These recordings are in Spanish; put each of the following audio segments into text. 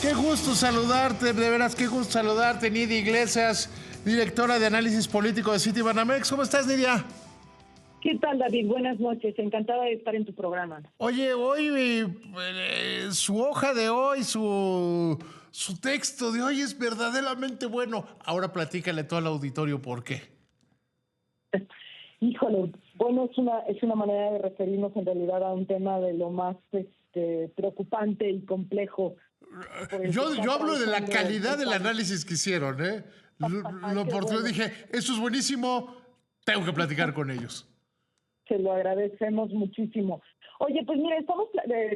Qué gusto saludarte, de veras, qué gusto saludarte, Nidia Iglesias, directora de análisis político de Citibanamex. ¿Cómo estás, Nidia? ¿Qué tal, David? Buenas noches. Encantada de estar en tu programa. Oye, hoy su hoja de hoy, su texto de hoy es verdaderamente bueno. Ahora platícale todo al auditorio por qué. Híjole, bueno, es una manera de referirnos en realidad a un tema de lo más preocupante y complejo. Yo hablo de la calidad del análisis que hicieron, ¿eh? Porque yo dije, eso es buenísimo, tengo que platicar con ellos. Se lo agradecemos muchísimo. Oye, pues mira, estamos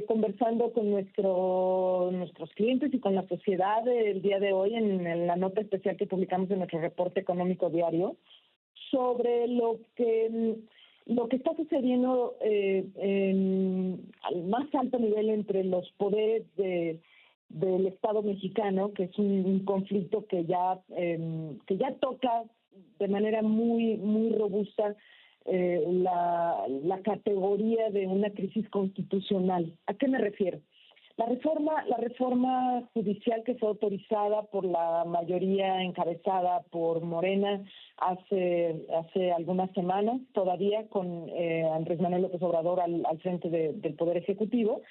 conversando con nuestros clientes y con la sociedad el día de hoy en la nota especial que publicamos en nuestro reporte económico diario sobre lo que está sucediendo al más alto nivel entre los poderes del Estado mexicano, que es un conflicto que ya toca de manera muy muy robusta la categoría de una crisis constitucional. ¿A qué me refiero? La reforma judicial que fue autorizada por la mayoría encabezada por Morena hace algunas semanas, todavía con Andrés Manuel López Obrador al frente del Poder Ejecutivo,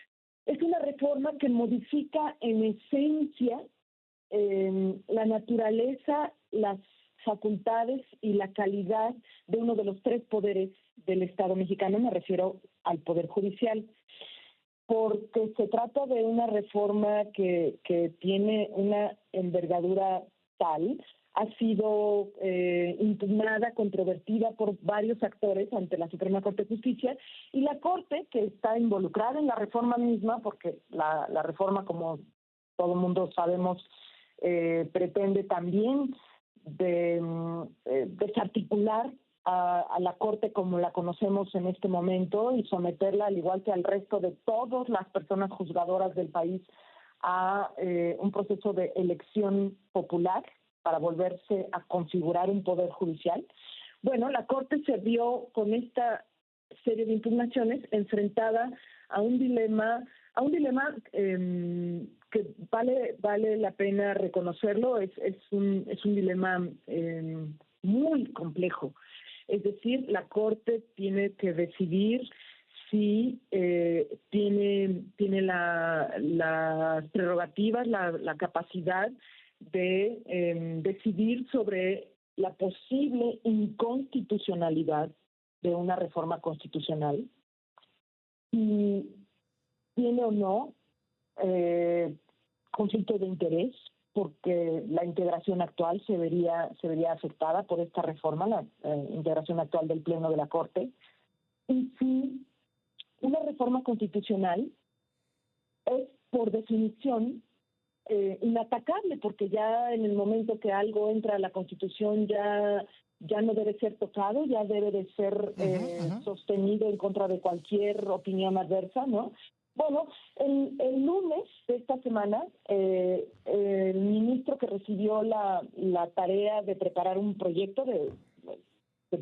es una reforma que modifica en esencia la naturaleza, las facultades y la calidad de uno de los tres poderes del Estado mexicano, me refiero al Poder Judicial, porque se trata de una reforma que tiene una envergadura tal, ha sido impugnada, controvertida por varios actores ante la Suprema Corte de Justicia, y la Corte, que está involucrada en la reforma misma, porque la reforma, como todo el mundo sabemos, pretende también desarticular a la Corte como la conocemos en este momento y someterla, al igual que al resto de todas las personas juzgadoras del país, a un proceso de elección popular para volverse a configurar un poder judicial. Bueno, la Corte se vio con esta serie de impugnaciones enfrentada a un dilema que vale la pena reconocerlo. Es un dilema muy complejo. Es decir, la Corte tiene que decidir si tiene las prerrogativas, la capacidad de decidir sobre la posible inconstitucionalidad de una reforma constitucional, y tiene o no conflicto de interés, porque la integración actual se vería afectada por esta reforma, la integración actual del Pleno de la Corte. Y si una reforma constitucional es, por definición, inatacable, porque ya en el momento que algo entra a la Constitución ya no debe ser tocado, ya debe de ser sostenido en contra de cualquier opinión adversa, ¿no? Bueno, el lunes de esta semana, el ministro que recibió la tarea de preparar un proyecto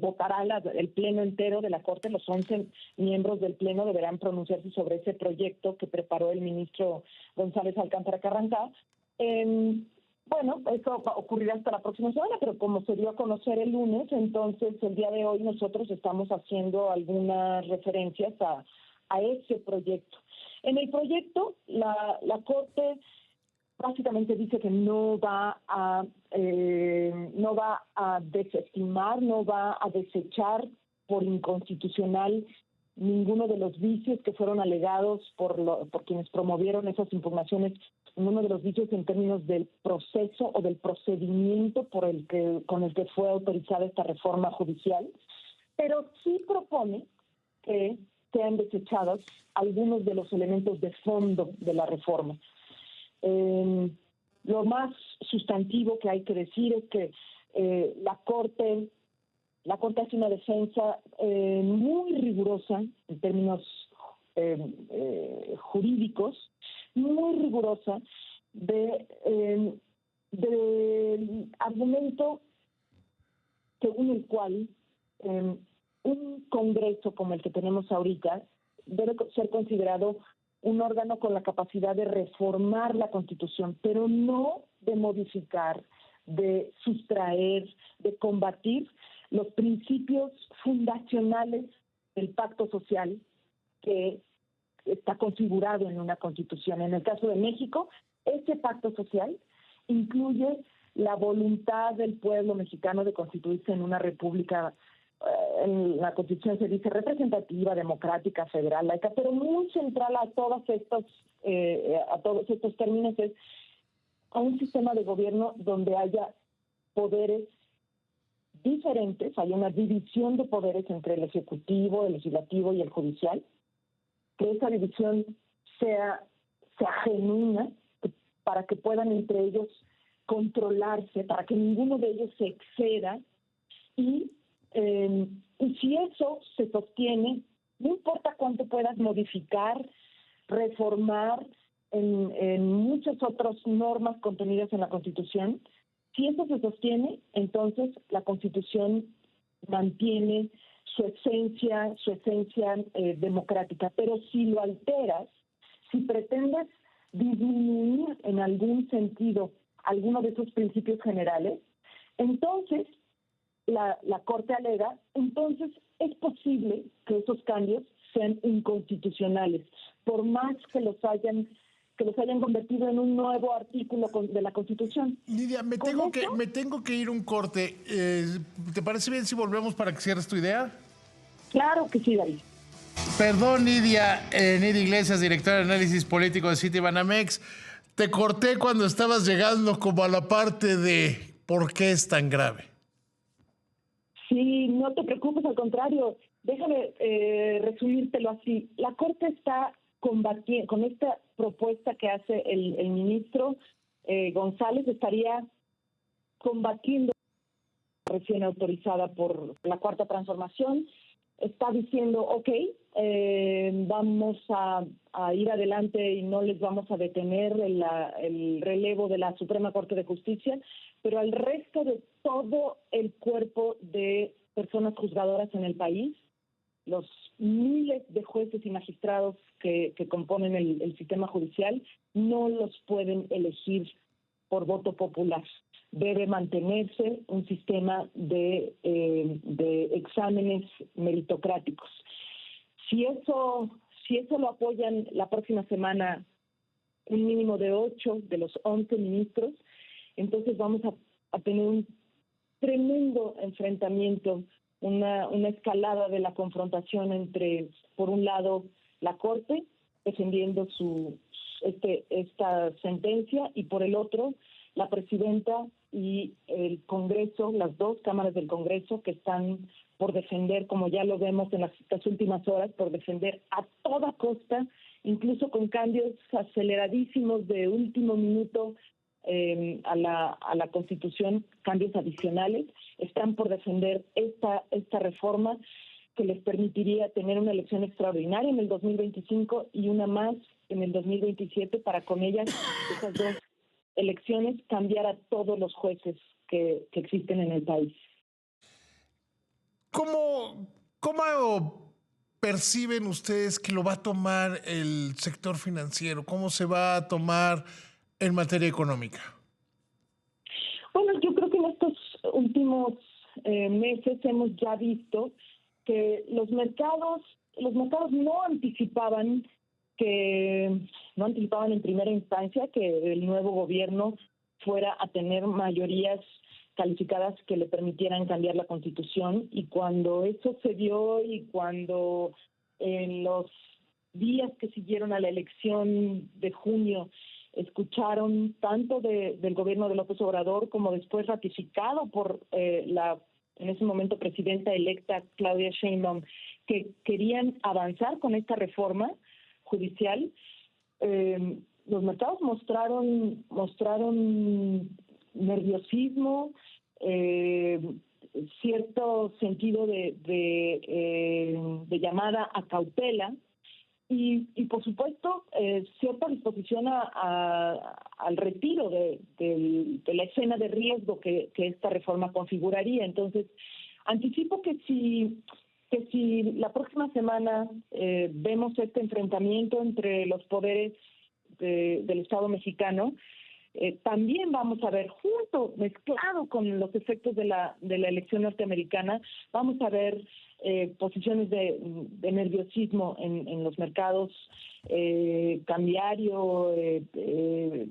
votará el pleno entero de la Corte, los 11 miembros del pleno deberán pronunciarse sobre ese proyecto que preparó el ministro González Alcántara Carrancá. Bueno, eso ocurrirá hasta la próxima semana, pero como se dio a conocer el lunes, entonces el día de hoy nosotros estamos haciendo algunas referencias a ese proyecto. En el proyecto, la Corte básicamente dice que no va a desestimar, no va a desechar por inconstitucional ninguno de los vicios que fueron alegados por quienes promovieron esas impugnaciones, ninguno de los vicios en términos del proceso o del procedimiento con el que fue autorizada esta reforma judicial, pero sí propone que sean desechados algunos de los elementos de fondo de la reforma. Lo más sustantivo que hay que decir es que la Corte hace una defensa muy rigurosa en términos jurídicos, muy rigurosa del argumento según el cual un Congreso como el que tenemos ahorita debe ser considerado un órgano con la capacidad de reformar la Constitución, pero no de modificar, de sustraer, de combatir los principios fundacionales del pacto social que está configurado en una Constitución. En el caso de México, ese pacto social incluye la voluntad del pueblo mexicano de constituirse en una república. En la Constitución se dice representativa, democrática, federal, laica, pero muy central a todos estos términos es a un sistema de gobierno donde haya poderes diferentes, hay una división de poderes entre el ejecutivo, el legislativo y el judicial, que esa división sea genuina, para que puedan entre ellos controlarse, para que ninguno de ellos se exceda, y si eso se sostiene, no importa cuánto puedas modificar, reformar en muchas otras normas contenidas en la Constitución, si eso se sostiene, entonces la Constitución mantiene su esencia democrática. Pero si lo alteras, si pretendes disminuir en algún sentido alguno de esos principios generales, entonces la Corte alega, entonces es posible que esos cambios sean inconstitucionales, por más que los hayan convertido en un nuevo artículo de la Constitución. Lidia, me tengo que ir un corte. ¿Te parece bien si volvemos para que cierres tu idea? Claro que sí, David. Perdón, Nidia Iglesias, directora de análisis político de Citibanamex. Te corté cuando estabas llegando como a la parte de ¿por qué es tan grave? Sí, no te preocupes, al contrario. Déjame resumírtelo así. La Corte está combatiendo, con esta propuesta que hace el ministro González, estaría combatiendo la recién autorizada por la Cuarta Transformación. Está diciendo, vamos a ir adelante y no les vamos a detener el relevo de la Suprema Corte de Justicia, pero al resto de todo el cuerpo de personas juzgadoras en el país, los miles de jueces y magistrados que componen el sistema judicial, no los pueden elegir por voto popular. Debe mantenerse un sistema de exámenes meritocráticos. Si eso lo apoyan la próxima semana un mínimo de 8 de los 11 ministros, entonces vamos a tener un tremendo enfrentamiento, una escalada de la confrontación entre, por un lado, la Corte defendiendo esta sentencia, y por el otro, la presidenta y el Congreso, las dos cámaras del Congreso, que están por defender, como ya lo vemos en estas últimas horas, por defender a toda costa, incluso con cambios aceleradísimos de último minuto a la Constitución, cambios adicionales, están por defender esta reforma que les permitiría tener una elección extraordinaria en el 2025 y una más en el 2027, para con ellas, esas dos elecciones, cambiar a todos los jueces que existen en el país. ¿Cómo perciben ustedes que lo va a tomar el sector financiero? ¿Cómo se va a tomar en materia económica? Bueno, yo creo que en estos últimos meses hemos ya visto que los mercados no anticipaban en primera instancia que el nuevo gobierno fuera a tener mayorías calificadas que le permitieran cambiar la Constitución, y cuando eso se dio y cuando en los días que siguieron a la elección de junio escucharon tanto del gobierno de López Obrador como después ratificado por en ese momento presidenta electa Claudia Sheinbaum, que querían avanzar con esta reforma judicial, los mercados mostraron nerviosismo, cierto sentido de llamada a cautela y por supuesto cierta disposición al retiro de la escena de riesgo que esta reforma configuraría. Entonces, anticipo que si que si la próxima semana vemos este enfrentamiento entre los poderes del Estado mexicano, también vamos a ver, junto, mezclado con los efectos de la elección norteamericana, vamos a ver posiciones de nerviosismo en los mercados cambiario,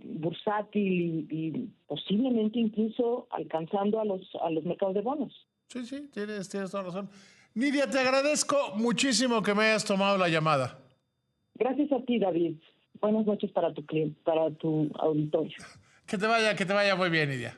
bursátil y posiblemente incluso alcanzando a los mercados de bonos. Sí, tienes toda razón. Nidia, te agradezco muchísimo que me hayas tomado la llamada. Gracias a ti, David. Buenas noches para tu auditorio. Que te vaya muy bien, Nidia.